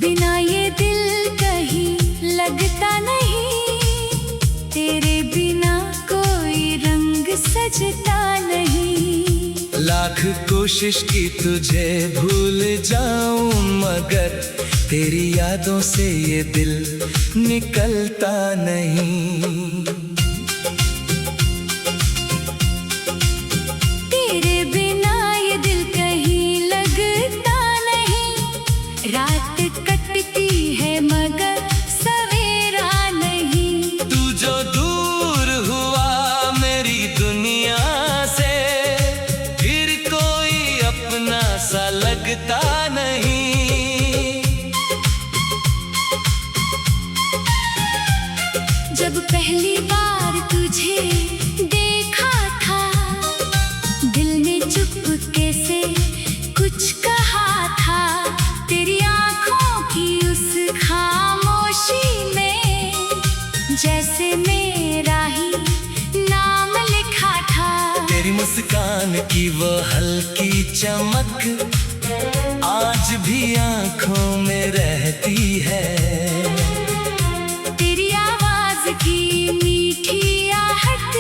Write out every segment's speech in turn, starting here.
बिना ये दिल कहीं लगता नहीं, तेरे बिना कोई रंग सजता नहीं। लाख कोशिश की तुझे भूल जाऊं, मगर तेरी यादों से ये दिल निकलता नहीं। तेरे बिना ये दिल कहीं लगता नहीं, रात कटती है मगर सवेरा नहीं। तू जो दूर हुआ मेरी दुनिया से, फिर कोई अपना सा लगता नहीं। जब पहली बार तुझे देखा था, दिल ने चुपके से कुछ कहा था। तेरी आंखों की उस खामोशी में जैसे मेरा ही नाम लिखा था। तेरी मुस्कान की वो हल्की चमक आज भी आंखों में रहती है। तेरी आवाज की मीठी आहट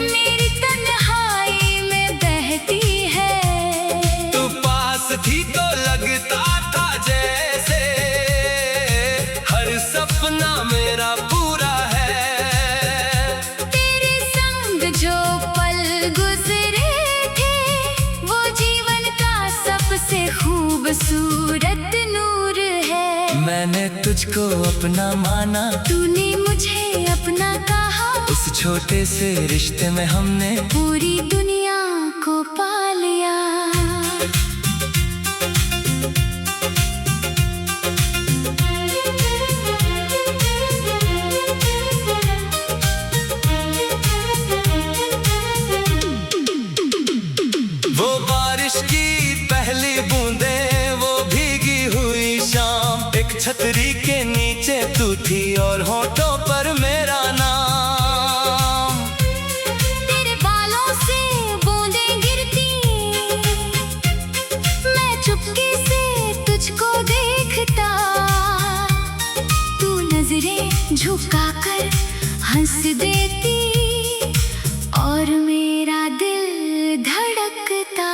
मेरी तन्हाई में बहती है। तू पास थी तो लगता था जैसे हर सपना मेरा पूरा है। तेरे संग जो पल गुजरे थे, वो जीवन का सबसे खूबसूरत नूर है। मैंने तुझको अपना माना, तूने मुझे अपना कहा। उस छोटे से रिश्ते में हमने पूरी दुनिया को पा लिया। वो बारिश की पहली बूंदें, वो भीगी हुई शाम, एक छतरी के नीचे तू थी और होठों पर मेरा नाम। तेरे बालों से बूंदें गिरती, मैं चुपके से तुझको देखता। तू नजरें झुकाकर हंस देती और मेरा दिल धड़कता।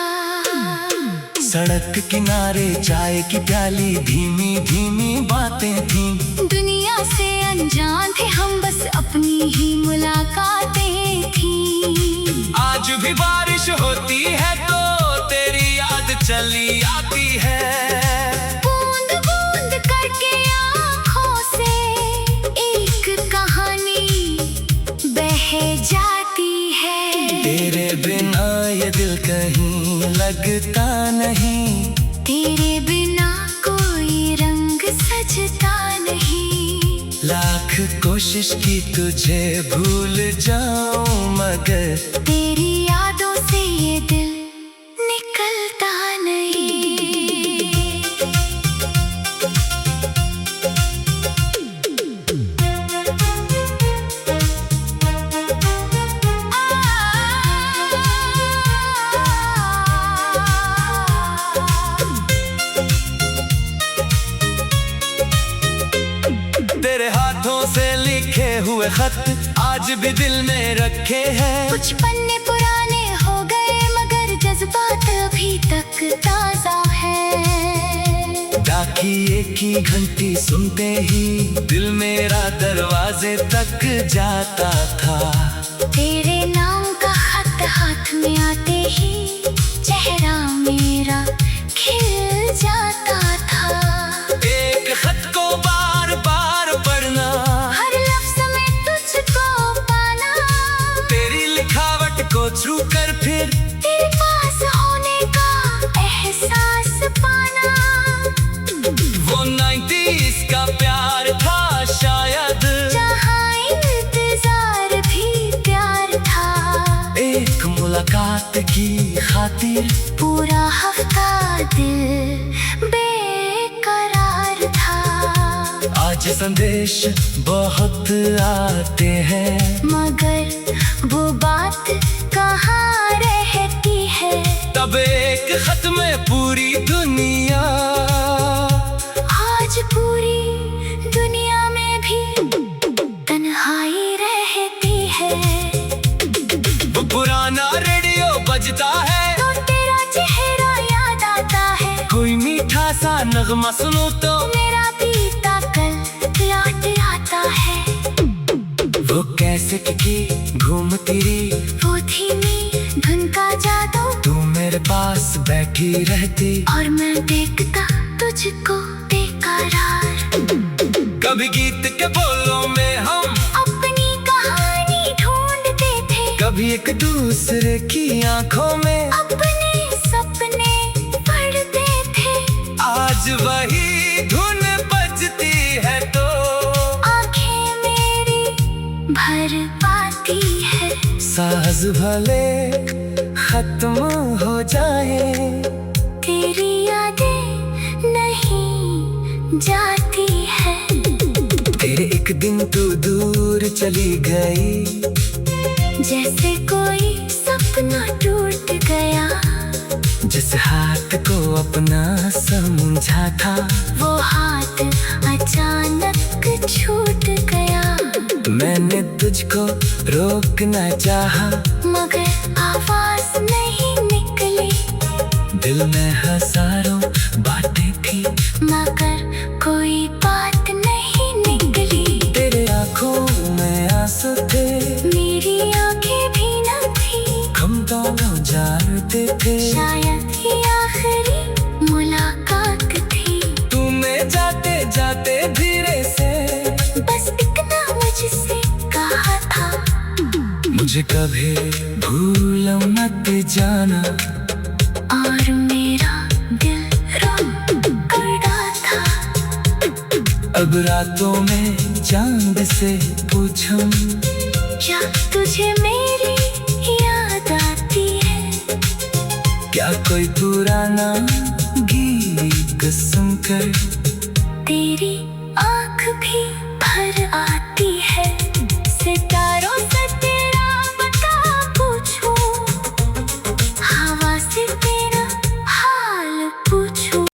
सड़क किनारे चाय की प्याली, धीमी धीमी बातें थीं। दुनिया से अनजान थे हम, बस अपनी ही मुलाकातें थी। आज भी बारिश होती है तो तेरी याद चली आती है। बूंद बूंद करके आँखों से एक कहानी बह जाती है। तेरे बिना ये दिल कहीं लगता नहीं, तेरे बिना कोई रंग सजता नहीं। लाख कोशिश की तुझे भूल जाऊं, मगर तेरी यादों से ये दिल निकलता नहीं। तेरे हाथों से लिखे हुए खत आज भी दिल में रखे हैं। कुछ पन्ने पुराने हो गए मगर जज्बात अभी तक ताजा है। डाकिये की घंटी सुनते ही दिल मेरा दरवाजे तक जाता था। तेरे नाम का खत हाथ में आते ही चेहरा मेरा खिल जाता था। एक खत को बार बार पढ़ना, हर लफ्ज़ में तुझको पाना, तेरी लिखावट को छू कर फिर तेरे पास होने का एहसास पाना। वो 90s का प्यार फिर पूरा हफ्ता दिल बेकरार था। आज संदेश बहुत आते हैं, मगर वो बात कहाँ रहती है। तब एक खत में पूरी दुनिया, आज पूरी दुनिया में भी तन्हाई रहती है। वो पुराना रेडियो बजता है तो तेरा चेहरा याद आता है। कोई मीठा सा नगमा सुनो तो मेरा बीता कल लौट आता है। वो कैसेट की घूमती रही, वो धीमी धुन का जादू, तू मेरे पास बैठी रहती और मैं देखता तुझको बेकरार। कभी गीत के बोलों में हम अपनी कहानी ढूंढते थे, कभी एक दूसरे की आंखों में अपने सपने पढ़ते थे। आज वही धुन बजती है तो आंखें मेरी भर पाती है। साज भले खत्म हो जाए, तेरी यादें नहीं जाती है। तेरे एक दिन तू दूर चली गई, जैसे कोई सपना टूट गया। जिस हाथ को अपना समझा था, वो हाथ अचानक छूट गया। मैंने तुझको रोकना चाहा, मगर आवाज नहीं निकली। दिल में हजारों बातें थी, मगर कोई बात नहीं निकली। तेरे आंखों में आंसू थे, मेरी आंखें भी न थी। हम दोनों जानते थे शायद ये आखिरी मुलाकात थी। तुम्हें जाते जाते धीरे से बस इतना मुझसे कहा था, मुझे कभी भूल मत जाना। और मेरा दिल रोकड़ा था। अब रातों में चांद से पूछूं, क्या तुझे मेरी याद आती है। क्या कोई पुराना गीत सुनकर तेरी आँख भी भर आती है। सितारों से तेरा पता पूछूं, हवा से तेरा हाल पूछूं।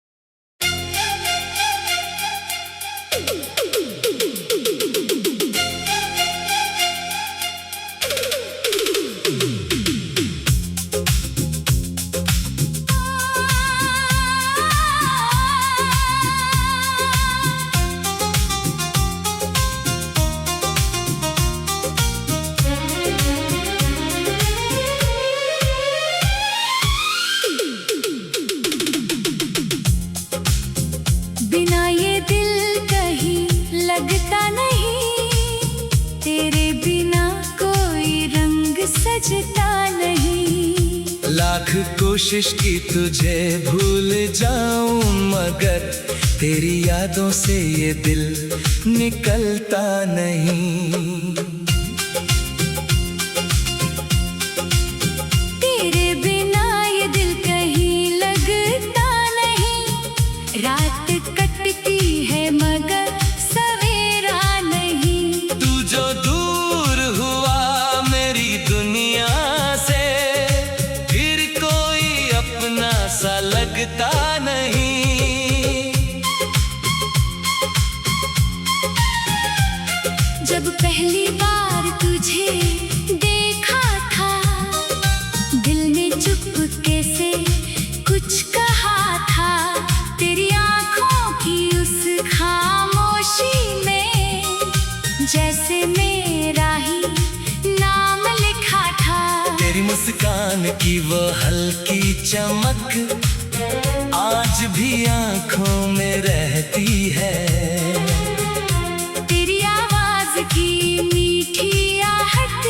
बिना ये दिल कहीं लगता नहीं, तेरे बिना कोई रंग सजता नहीं। लाख कोशिश की तुझे भूल जाऊं, मगर तेरी यादों से ये दिल निकलता नहीं। तेरे बिना ये दिल कहीं लगता नहीं। रात कटती है मगर सवेरा नहीं। तू जो दूर हुआ मेरी दुनिया से, फिर कोई अपना सा लगता नहीं। जब पहली बार तुझे देखा था, दिल ने चुपके से कुछ कहा था। तेरी आंखों की उस खामोशी में जैसे मेरा ही नाम लिखा था। तेरी मुस्कान की वो हल्की चमक आज भी आंखों में रहती है। तेरी आवाज की मीठी आहट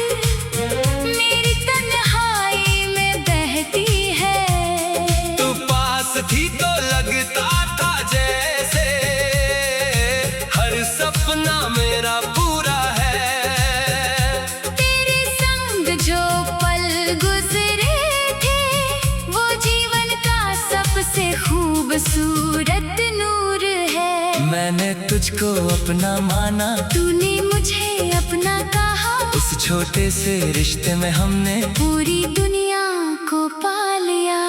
मेरी तन्हाई में बहती है। तू पास थी तो लगता था जैसे हर सपना मेरा पूरा है। तेरे संग जो पल गुजरे थे वो खूबसूरत नूर है। मैंने तुझको अपना माना, तूने मुझे अपना कहा। उस छोटे से रिश्ते में हमने पूरी दुनिया को पा लिया।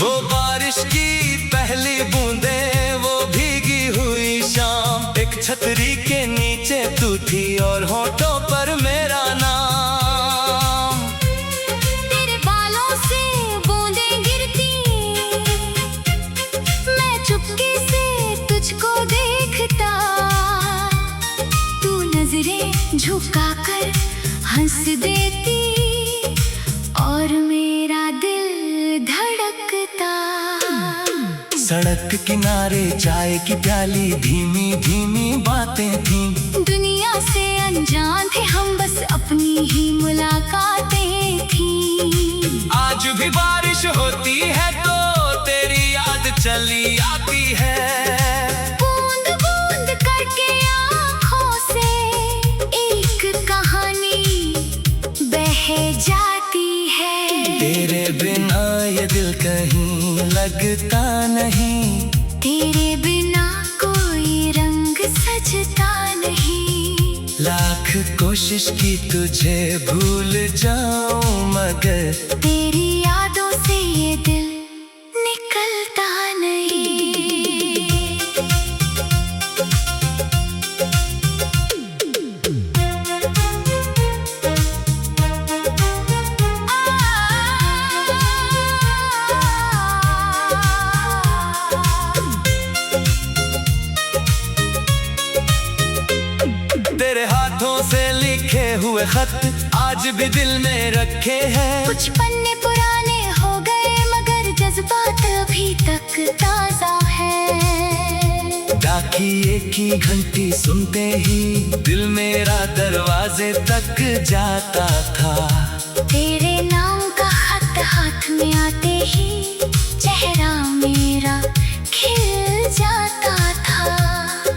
वो बारिश की पहली बूंदें, वो भीगी हुई शाम, एक छतरी के नीचे तू थी और होठों पर मेरा नाम। तेरे बालों से बूंदें गिरती, मैं चुपके से तुझको देखता। तू नजरें झुकाकर हंस देती और मेरा दिल धड़कता। सड़क किनारे चाय की प्याली, धीमी धीमी बातें थीं। दुनिया से अनजान थे हम, बस अपनी ही मुलाकातें थीं। आज भी बारिश होती है तो तेरी याद चली आती है। बूंद बूंद करके आँखों से एक कहानी बह जाती है। तेरे बिना ये दिल कहीं लगता नहीं। तेरे बिना कोई रंग सजता नहीं। लाख कोशिश की तुझे भूल जाऊं, मगर तेरी यादों से ये दिल निकलता नहीं। तेरे हाथों से लिखे हुए खत आज भी दिल में रखे हैं। कुछ पन्ने पुराने हो गए मगर जज्बात अभी तक ताजा है। डाकिये की घंटी सुनते ही दिल मेरा दरवाजे तक जाता था। तेरे नाम का खत हाथ में आते ही चेहरा मेरा खिल जाता था।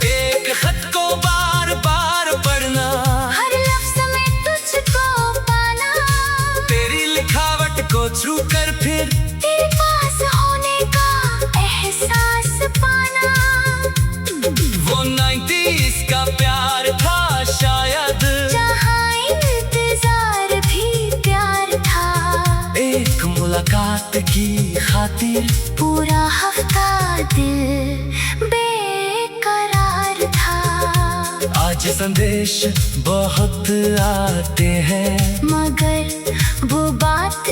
एक खत को बार बार पढ़ना, हर लफ्ज़ में तुझको पाना, तेरी लिखावट को छू कर फिर तेरे पास होने का एहसास पाना। वो 90s का प्यार था शायद, जहाँ इंतजार भी प्यार था। एक मुलाकात की खातिर पूरा हफ्ता दिल बेकरार था। आज संदेश बहुत आते हैं, मगर वो बात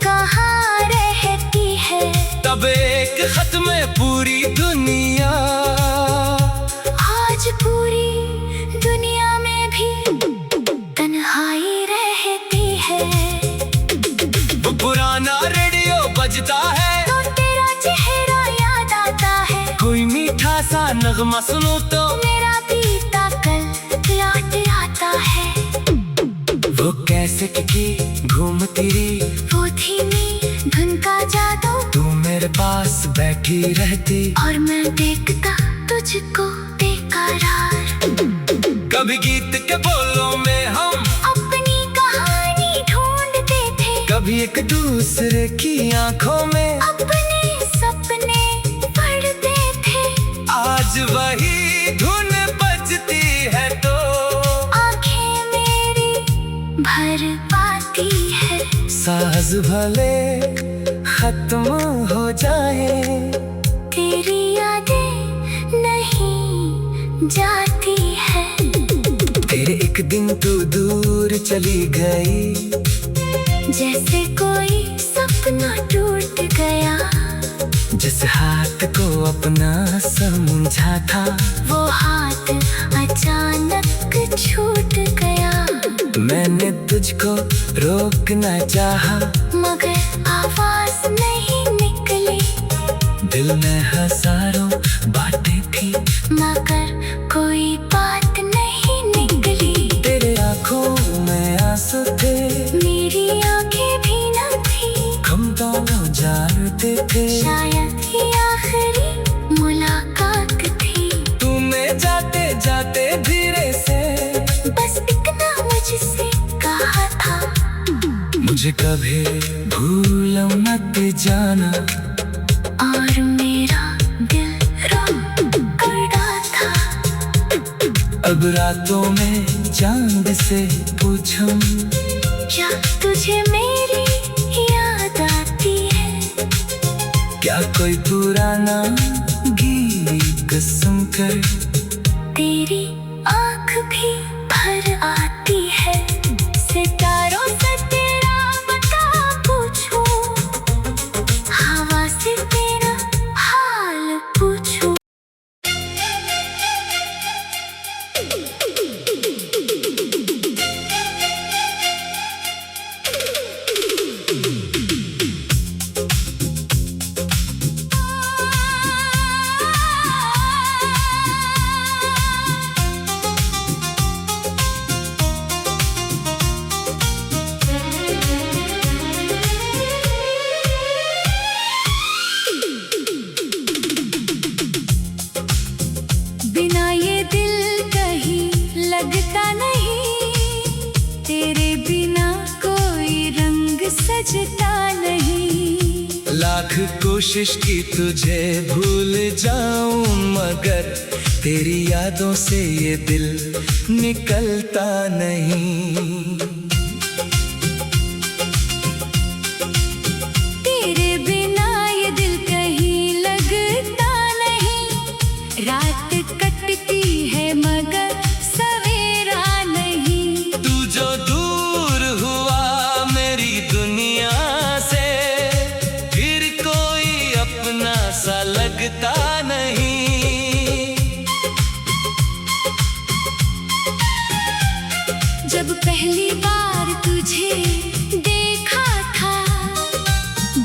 कहाँ रहती है। तब एक खत में पूरी दुनिया। आज पूरी दुनिया में भी तन्हाई रहती है। वो पुराना रेडियो बजता है तो तेरा चेहरा याद आता है। कोई मीठा सा नगमा सुनो तो मेरा बीता कल लौट आता है। वो कैसे की घूमती रही, वो धीमी धुन का जादू, तू मेरे पास बैठी रहती और मैं देखता तुझको बेकरार। कभी गीत के बोलों में हम अपनी कहानी ढूंढते थे, कभी एक दूसरे की आंखों में अपने सपने पढ़ते थे। आज वही धुन बजती है तो आंखें मेरी भर पाती है। साज भले खत्म हो जाए, तेरी यादें नहीं जाती है। तेरे एक दिन तू दूर चली गई, जैसे कोई सपना टूट गया। जिस हाथ को अपना समझा था, वो हाथ अचानक छूट गया। मैंने तुझको रोकना चाहा, मगर आवाज नहीं निकली। दिल में हजारों बातें थी, मगर कोई बात नहीं निकली। तेरे आंखों में आंसू थे, मेरी आंखें भी न थी। हम दोनों जानते थे शायद ये आखिरी मुलाकात मुझे कभी भूल मत जाना। और मेरा दिल रो करता था। अब रातों में चांद से पूछूं, क्या तुझे मेरी याद आती है? क्या कोई पुराना गीत कसम कर तेरी आँख भी भर आती है। सितारों से तेरा बता पूछूं, हवा से तेरा हाल पूछूं। बिना ये दिल कहीं लगता नहीं, तेरे बिना कोई रंग सजता नहीं। लाख कोशिश की तुझे भूल जाऊं, मगर तेरी यादों से ये दिल निकलता नहीं। तेरे बिना ये दिल कहीं लगता नहीं। रात कटती है मगर सवेरा नहीं। तू जो दूर हुआ मेरी दुनिया से, फिर कोई अपना सा लगता नहीं। जब पहली बार तुझे देखा था,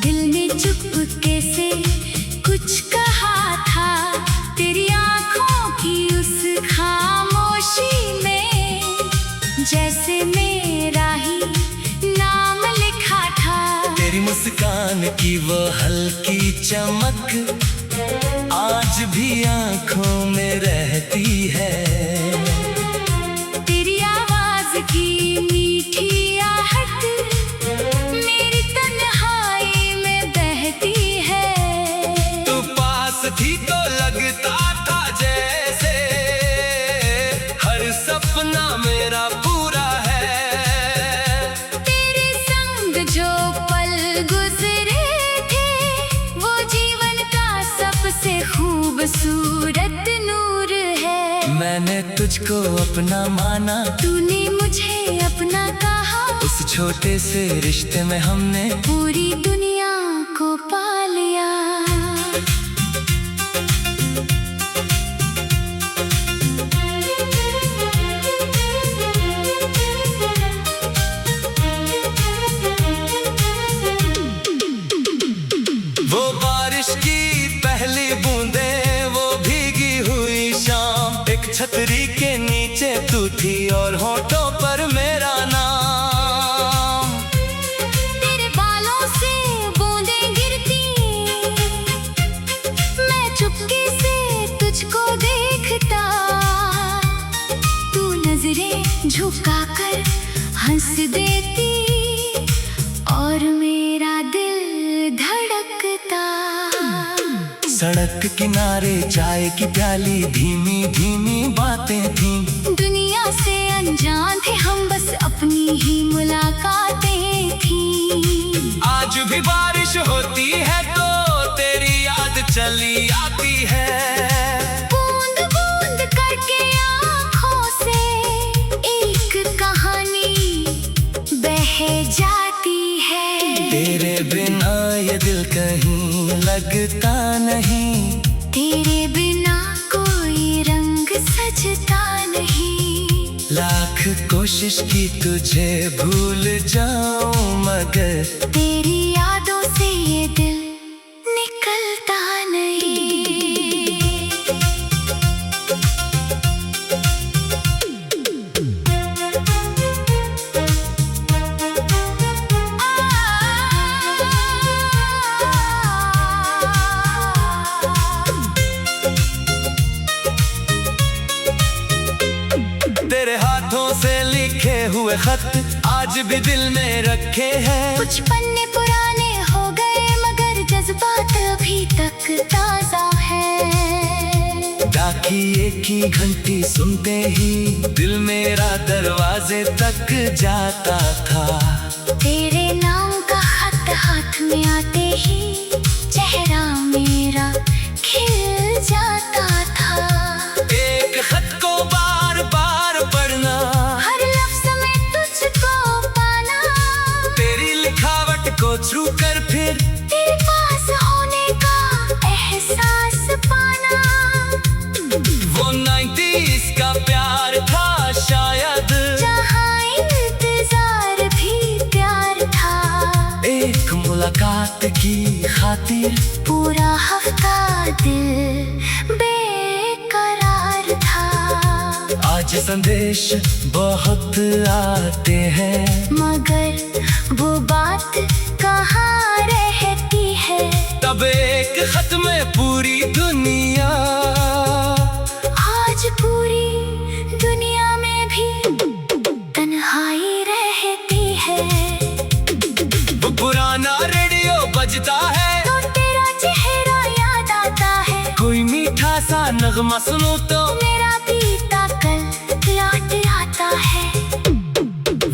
दिल ने चुपके से कुछ कहा था। तेरी आँखों की उस खामोशी में जैसे मेरा ही नाम लिखा था। तेरी मुस्कान की वो हल्की चमक आज भी आँखों में रहती है। तेरी आवाज की मीठी आहट मेरी तन्हाई में बहती है। तू पास थी तो लगता था जैसे हर सपना मेरा पूरा है। तेरे संग जो पल गुजरे थे, वो जीवन का सबसे खूबसूरत नूर है। मैंने तुझको अपना माना, तूने मुझे अपना कहा। उस छोटे से रिश्ते में हमने पूरी दुनिया को पा लिया। वो बारिश की पहली बूंदें, वो भीगी हुई शाम, एक छतरी के नीचे तू थी और होठों पर मेरा नाम। तेरे बालों से बूंदें गिरती, मैं चुपके से तुझको देखता। तू नजरें झुकाकर हंस देती और मेरा दिल धड़कता। सड़क किनारे चाय की प्याली, धीमी धीमी बातें थीं। दुनिया से अनजान थे हम, बस अपनी ही मुलाकातें थीं। आज भी बारिश होती है तो तेरी याद चली आती है। बूंद बूंद करके आँखों से एक कहानी बह जाती है। तेरे बिना ये दिल कहीं लगता नहीं। तेरे बिना कोई रंग सजता नहीं। लाख कोशिश की तुझे भूल जाऊं, मगर तेरी यादों से ये दिल निकलता नहीं। तेरे हाथों से लिखे हुए खत आज भी दिल में रखे हैं। कुछ पन्ने पुराने हो गए मगर जज्बात अभी तक ताजा है। डाकिये की घंटी सुनते ही दिल मेरा दरवाजे तक जाता था। तेरे नाम का खत हाथ में आते ही चेहरा मेरा खिल जाता था। एक खत को बार बार पढ़ना, हर लफ्ज में तुझको पाना, तेरी लिखावट को छू कर फिर तेरे पास होने का एहसास पाना। वो 90s का प्यार था शायद, जहाँ इंतजार भी प्यार था। एक मुलाकात की खातिर पूरा हफ्ता दिल बेकरार था। आज संदेश बहुत आते हैं मगर वो बात कहाँ रहती है। तब एक खत में पूरी दुनिया, आज पूरी दुनिया में भी तन्हाई रहती है। वो पुराना रेडियो बजता है तो तेरा चेहरा याद आता है। कोई मीठा सा नगमा सुनो तो मेरा बीता कल लौट आता है।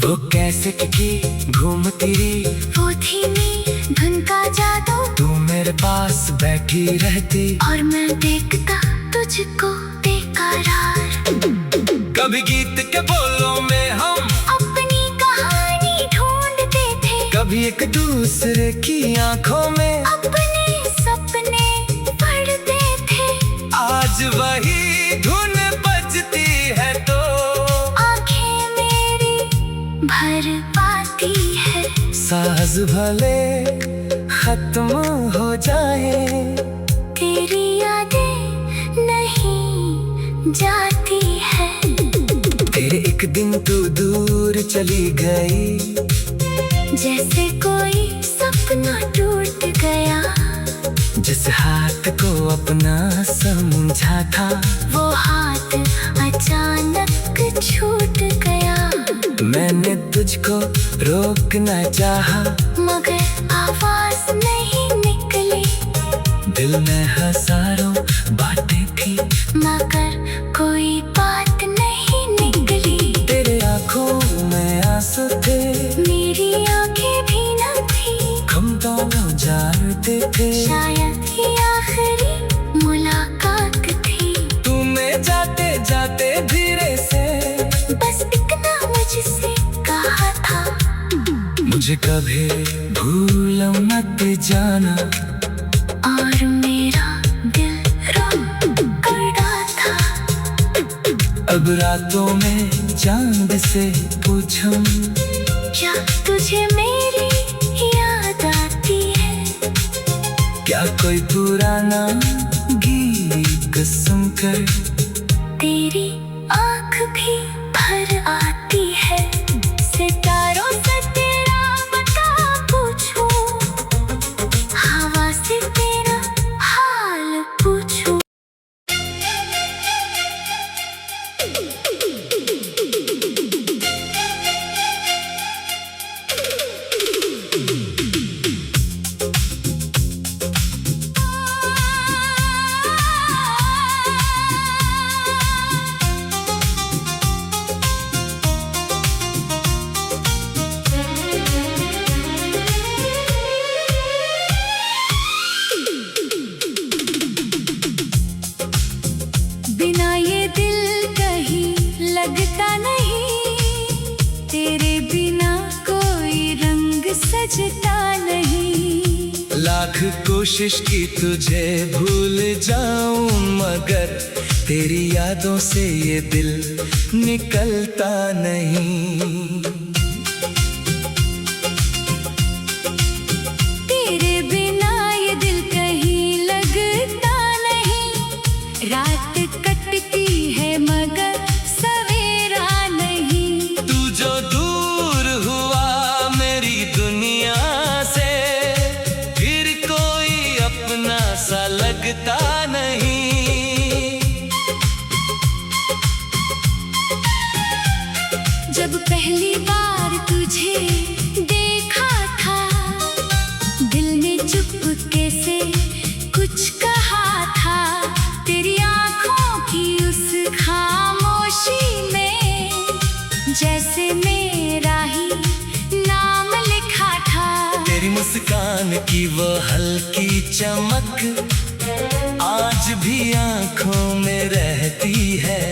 वो कैसेट की घूमती रही, वो धीमी धुन का जादू, तू मेरे पास बैठी रहती और मैं देखता तुझको बेकरार। कभी गीत के बोलों में हम अपनी कहानी ढूंढते थे, कभी एक दूसरे की आंखों में अपने सपने पढ़ते थे। आज वही धुन बजती है तो आंखें मेरी भर पाती है। साज भले खत्म हो जाए, तेरी यादें नहीं जाती है। तेरे एक दिन तू दूर चली गई, जैसे कोई सपना टूट गया। जिस हाथ को अपना समझा था वो हाथ अचानक छूट गया। मैंने तुझको रोकना चाहा मगर आवाज नहीं निकली। दिल में हजारों बातें थी मगर कोई बात नहीं निकली। तेरे आंखों में आंसू थे, मेरी आंखें भी न थी। हम दोनों जानते थे शायद ये आखिरी मुलाकात थी। तूने जाते जाते धीरे से बस इतना मुझसे कहा था, मुझे कभी भूल मत जाना। और मेरा दिल रो पड़ा था। अब रातों में चांद से पूछूं क्या तुझे मेरी याद आती है। क्या कोई पुराना गीत सुनकर तेरी आँख भी भर आती है। सितारों से तेरा पता पूछूं, हवा से तेरा हाल पूछूं। बिना ये दिल कहीं लगता नहीं, तेरे बिना कोई रंग सजता नहीं। लाख कोशिश की तुझे भूल जाऊं मगर तेरी यादों से ये दिल निकलता नहीं। तेरे बिना ये दिल कहीं लगता नहीं। रात कटती है मगर सवेरा नहीं। तू जो दूर हुआ मेरी दुनिया से, फिर कोई अपना सा लगता नहीं। जब पहली बार तुझे देखा था, दिल ने चुपके से कुछ कहा था। तेरी आंखों की उस खामोशी में जैसे मेरा ही नाम लिखा था। तेरी मुस्कान की वो हल्की चमक आज भी आंखों में रहती है।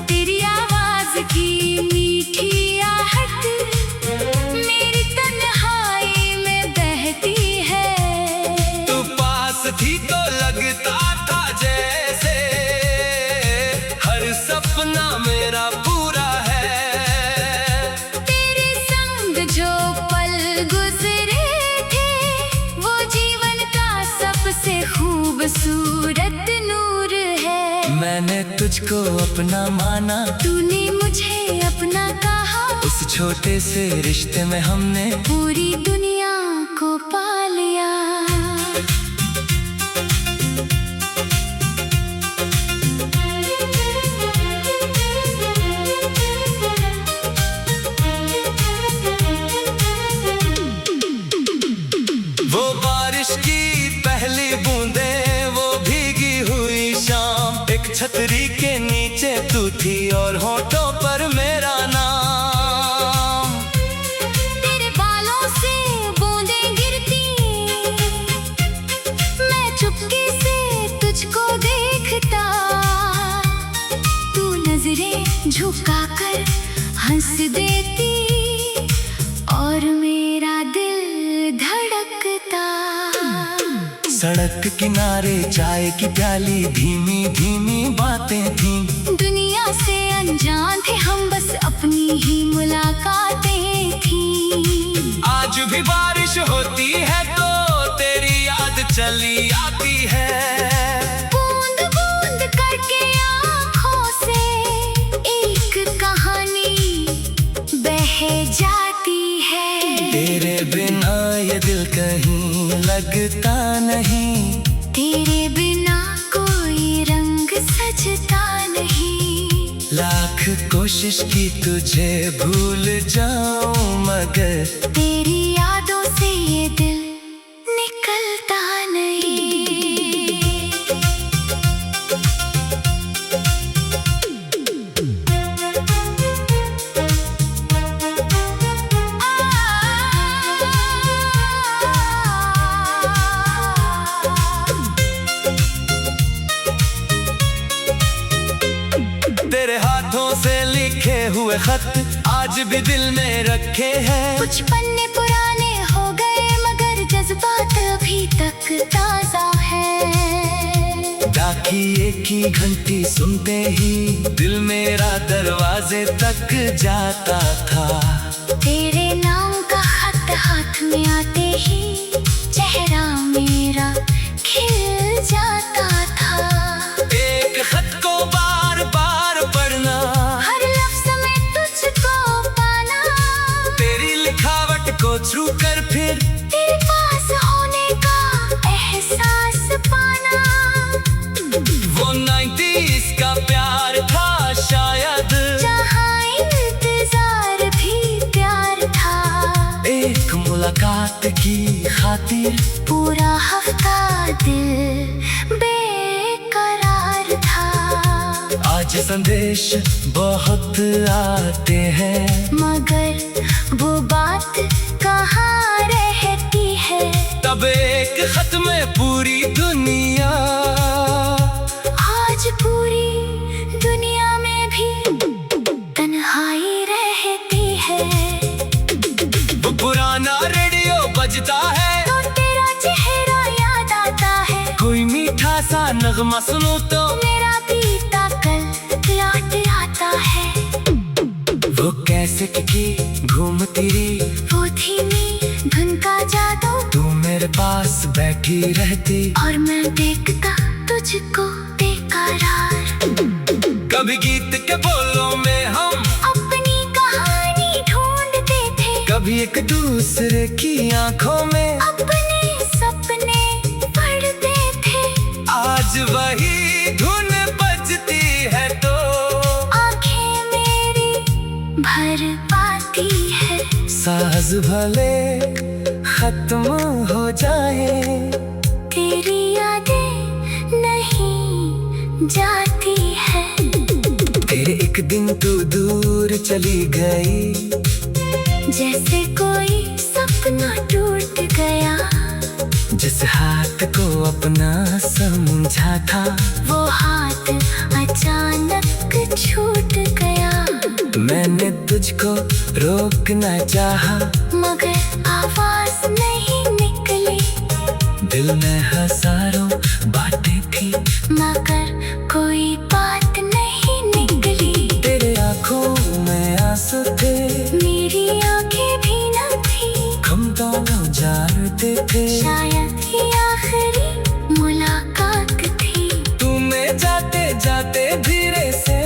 तेरी आवाज की मीठी आहट मेरी तन्हाई में बहती है। तू पास थी तो लगता था जैसे हर सपना मेरा पूरा है। तेरे संग जो पल गुजरे थे वो जीवन का सबसे खूबसूरत नूर है। मैंने तुझको अपना माना, तूने मुझे अपना कहा। उस छोटे से रिश्ते में हमने पूरी दुनिया को पा लिया। वो बारिश की पहली बूंदें, वो भीगी हुई शाम, एक छतरी के नीचे तू थी और होठों पर मेरा नाम। तेरे बालों से बूंदें गिरती, मैं चुपके से तुझको देखता। तू नजरें झुकाकर हंस देती और मेरा दिल धड़कता। सड़क किनारे चाय की प्याली, धीमी धीमी बातें थीं। दुनिया से अनजान थे हम, बस अपनी ही मुलाकातें थी। आज भी बारिश होती है तो तेरी याद चली आती है। बूंद बूंद करके आँखों से एक कहानी बह जाती है। तेरे बिना ये दिल कहीं लगता नहीं। तेरे बिना कोई रंग सजता नहीं। लाख कोशिश की तुझे भूल जाऊं मगर तेरी यादों से ये दिल निकलता नहीं। तेरे हाथों से लिखे हुए खत आज भी दिल में रखे हैं। कुछ पन्ने पुराने हो गए मगर जज्बात अभी तक ताजा है। डाकिये की घंटी सुनते ही दिल मेरा दरवाजे तक जाता था। तेरे नाम का खत हाथ में आते ही चेहरा मेरा खिल जाता था। एक खत को बार बार पढ़ना, हर लफ्ज़ में तुझको पाना, तेरी लिखावट को छू कर फिर तेरे पास होने का एहसास पाना। वो 90s का प्यार था शायद, जहाँ इंतजार भी प्यार था। एक मुलाकात की खातिर पूरा हफ्ता दिल बेकरार था। आज संदेश बहुत आते हैं मगर वो बात कहाँ रहती है। तब एक खत में पूरी दुनिया, आज पूरी दुनिया में भी तन्हाई रहती है। वो पुराना रेडियो बजता है तो तेरा चेहरा याद आता है। कोई मीठा सा नगमा सुनो तो मेरा बीता कल लौट आता है। वो कैसे की घूमती रही, वो धीमी धुन का जादू, तू मेरे पास बैठी रहती और मैं देखता तुझको बेकरार। कभी गीत के बोलों में हम अपनी कहानी ढूंढते थे, कभी एक दूसरे की आंखों में अपने सपने पढ़ते थे। आज वही धुन बजती है तो आंखें मेरी भर पाती है। साज भले खत्म हो जाए, तेरी यादें नहीं जाती है। तेरे एक दिन तू दूर चली गई, जैसे कोई सपना टूट गया। जिस हाथ को अपना समझा था, वो हाथ अचानक छूट गया। मैंने तुझको रोकना चाहा, मगर आवाज नहीं निकली। दिल में हजारों बातें थी, मगर कोई बात नहीं निकली। तेरे आँखों में आंसू थे, मेरी आंखें भी न थी। हम दोनों जानते थे, शायद ये आखिरी मुलाकात थी। तुम्हें जाते जाते धीरे से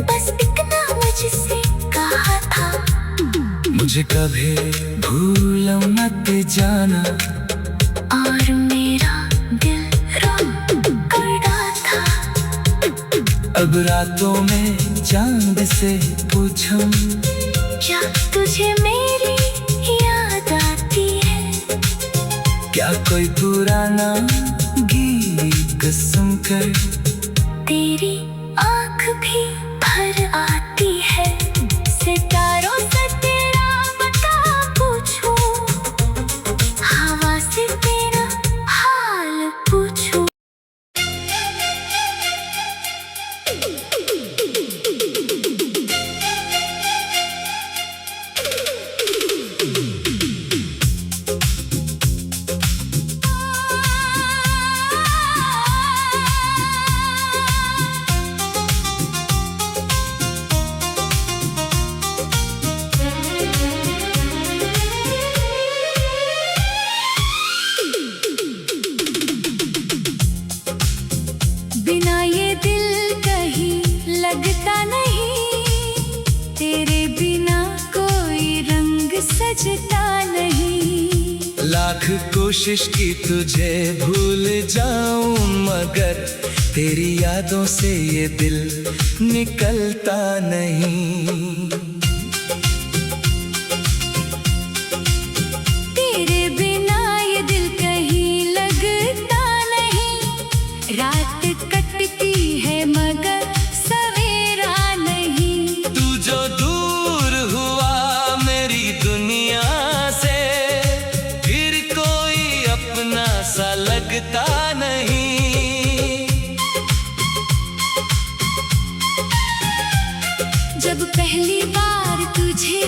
बस इतना मुझसे कहा था, मुझे कभी भूल मत जाना। और मेरा दिल रो करता था। अब रातों में चांद से पूछूं, क्या तुझे मेरी याद आती है? क्या कोई पुराना गीत सुनकर तेरी आँख भी भर आती है। सितारों से तेरा पता पूछूं, हवा से तेरा हाल पूछूं। बिना ये दिल कहीं लगता नहीं, तेरे बिना कोई रंग सजता नहीं। लाख कोशिश की तुझे भूल जाऊं, मगर तेरी यादों से ये दिल निकलता नहीं। तेरे बिना ये दिल कहीं लगता नहीं। रात कटती है मगर सवेरा नहीं। तू जो दूर हुआ मेरी दुनिया से, फिर कोई अपना सा लगता नहीं। जब पहली बार तुझे